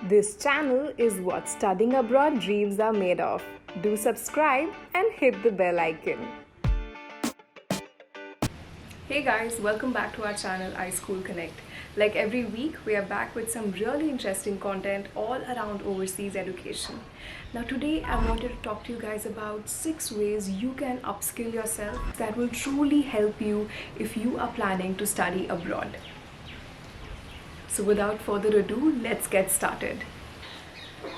This channel is what studying abroad dreams are made of. Do subscribe and hit the bell icon. Hey guys, welcome back to our channel iSchool Connect. Like every week, we are back with some really interesting content all around overseas education. Now today, I wanted to talk to you guys about 6 ways you can upskill yourself that will truly help you if you are planning to study abroad. So without further ado, let's get started.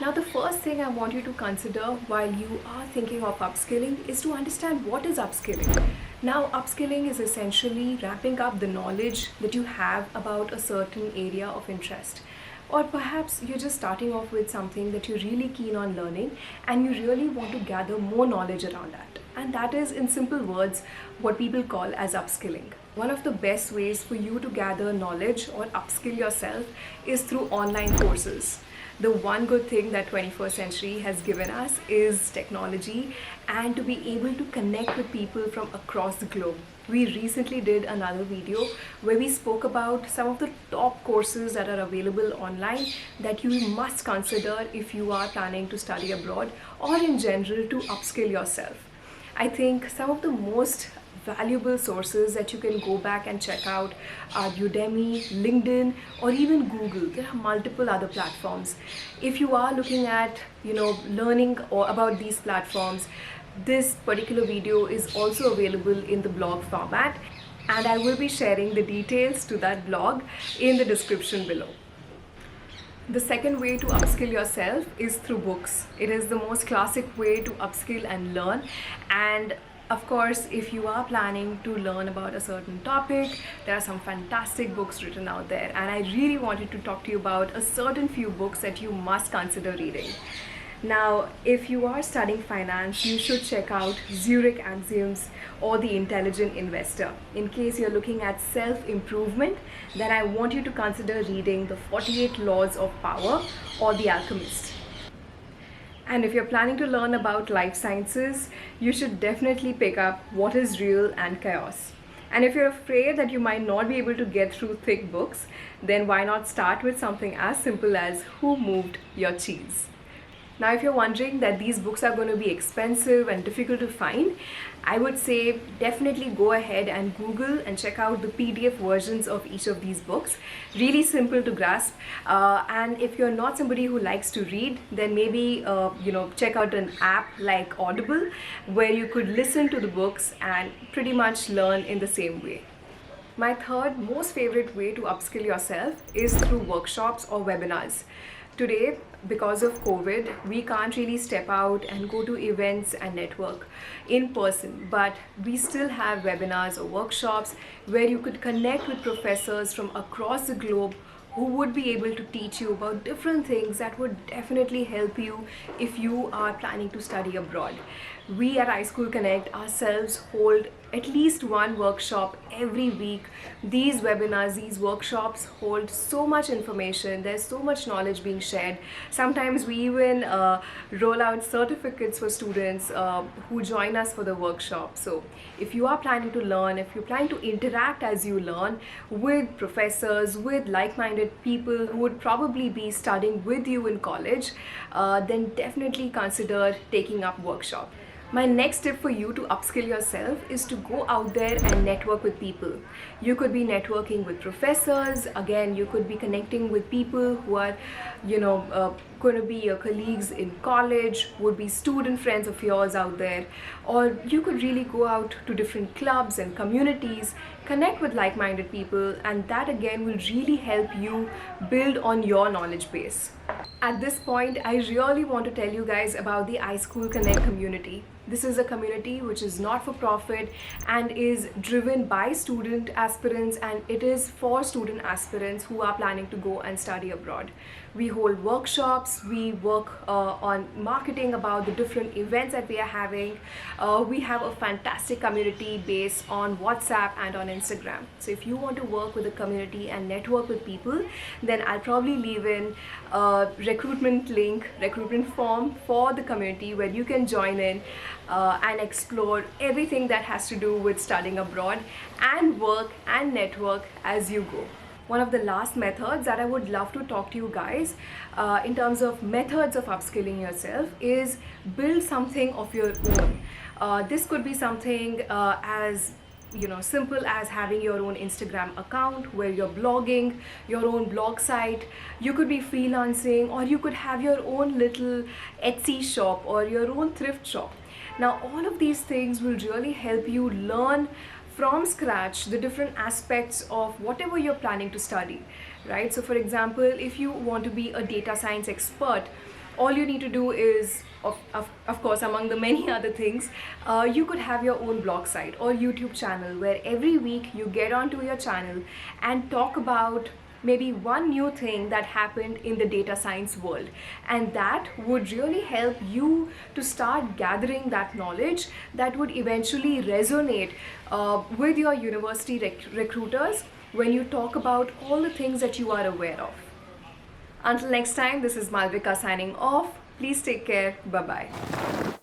Now the first thing I want you to consider while you are thinking of upskilling is to understand what is upskilling. Now upskilling is essentially ramping up the knowledge that you have about a certain area of interest. Or perhaps you're just starting off with something that you're really keen on learning and you really want to gather more knowledge around that. And that is, in simple words, what people call as upskilling. One of the best ways for you to gather knowledge or upskill yourself is through online courses. The one good thing that 21st century has given us is technology and to be able to connect with people from across the globe. We recently did another video where we spoke about some of the top courses that are available online that you must consider if you are planning to study abroad or in general to upskill yourself. I think some of the most valuable sources that you can go back and check out are Udemy, LinkedIn, or even Google. There are multiple other platforms. If you are looking at, learning or about these platforms, this particular video is also available in the blog format, and I will be sharing the details to that blog in the description below. The second way to upskill yourself is through books. It is the most classic way to upskill and learn, and of course, if you are planning to learn about a certain topic, there are some fantastic books written out there, and I really wanted to talk to you about a certain few books that you must consider reading. Now, if you are studying finance, you should check out Zurich Axioms or The Intelligent Investor. In case you're looking at self-improvement, then I want you to consider reading The 48 Laws of Power or The Alchemist. And if you're planning to learn about life sciences, you should definitely pick up What is Real and Chaos. And if you're afraid that you might not be able to get through thick books, then why not start with something as simple as Who Moved Your Cheese? Now, if you're wondering that these books are going to be expensive and difficult to find, I would say definitely go ahead and Google and check out the PDF versions of each of these books. Really simple to grasp. And if you're not somebody who likes to read, then maybe check out an app like Audible, where you could listen to the books and pretty much learn in the same way. My third most favorite way to upskill yourself is through workshops or webinars. Today, because of COVID, we can't really step out and go to events and network in person, but we still have webinars or workshops where you could connect with professors from across the globe who would be able to teach you about different things that would definitely help you if you are planning to study abroad. We at iSchool Connect ourselves hold at least one workshop every week. These webinars, these workshops hold so much information. There's so much knowledge being shared. Sometimes we even roll out certificates for students who join us for the workshop. So if you are planning to learn, if you're planning to interact as you learn with professors, with like-minded people who would probably be studying with you in college, then definitely consider taking up workshop. My next tip for you to upskill yourself is to go out there and network with people. You could be networking with professors. Again, you could be connecting with people who are, going to be your colleagues in college, would be student friends of yours out there. Or you could really go out to different clubs and communities, connect with like-minded people, and that again will really help you build on your knowledge base. At this point, I really want to tell you guys about the iSchool Connect community. This is a community which is not for profit and is driven by student aspirants, and it is for student aspirants who are planning to go and study abroad. We hold workshops, we work on marketing about the different events that we are having. We have a fantastic community based on WhatsApp and on Instagram. So if you want to work with the community and network with people, then I'll probably leave in a recruitment form for the community where you can join in and explore everything that has to do with studying abroad and work and network as you go. one of the last methods that I would love to talk to you guys in terms of methods of upskilling yourself is build something of your own. This could be something as simple as having your own Instagram account where you're blogging, your own blog site. You could be freelancing, or you could have your own little Etsy shop or your own thrift shop. Now all of these things will really help you learn from scratch the different aspects of whatever you're planning to study, right? So for example, if you want to be a data science expert, all you need to do is, of course, among the many other things, you could have your own blog site or YouTube channel where every week you get onto your channel and talk about maybe one new thing that happened in the data science world, and that would really help you to start gathering that knowledge that would eventually resonate with your university recruiters when you talk about all the things that you are aware of. Until next time, this is Malvika signing off. Please take care. Bye-bye.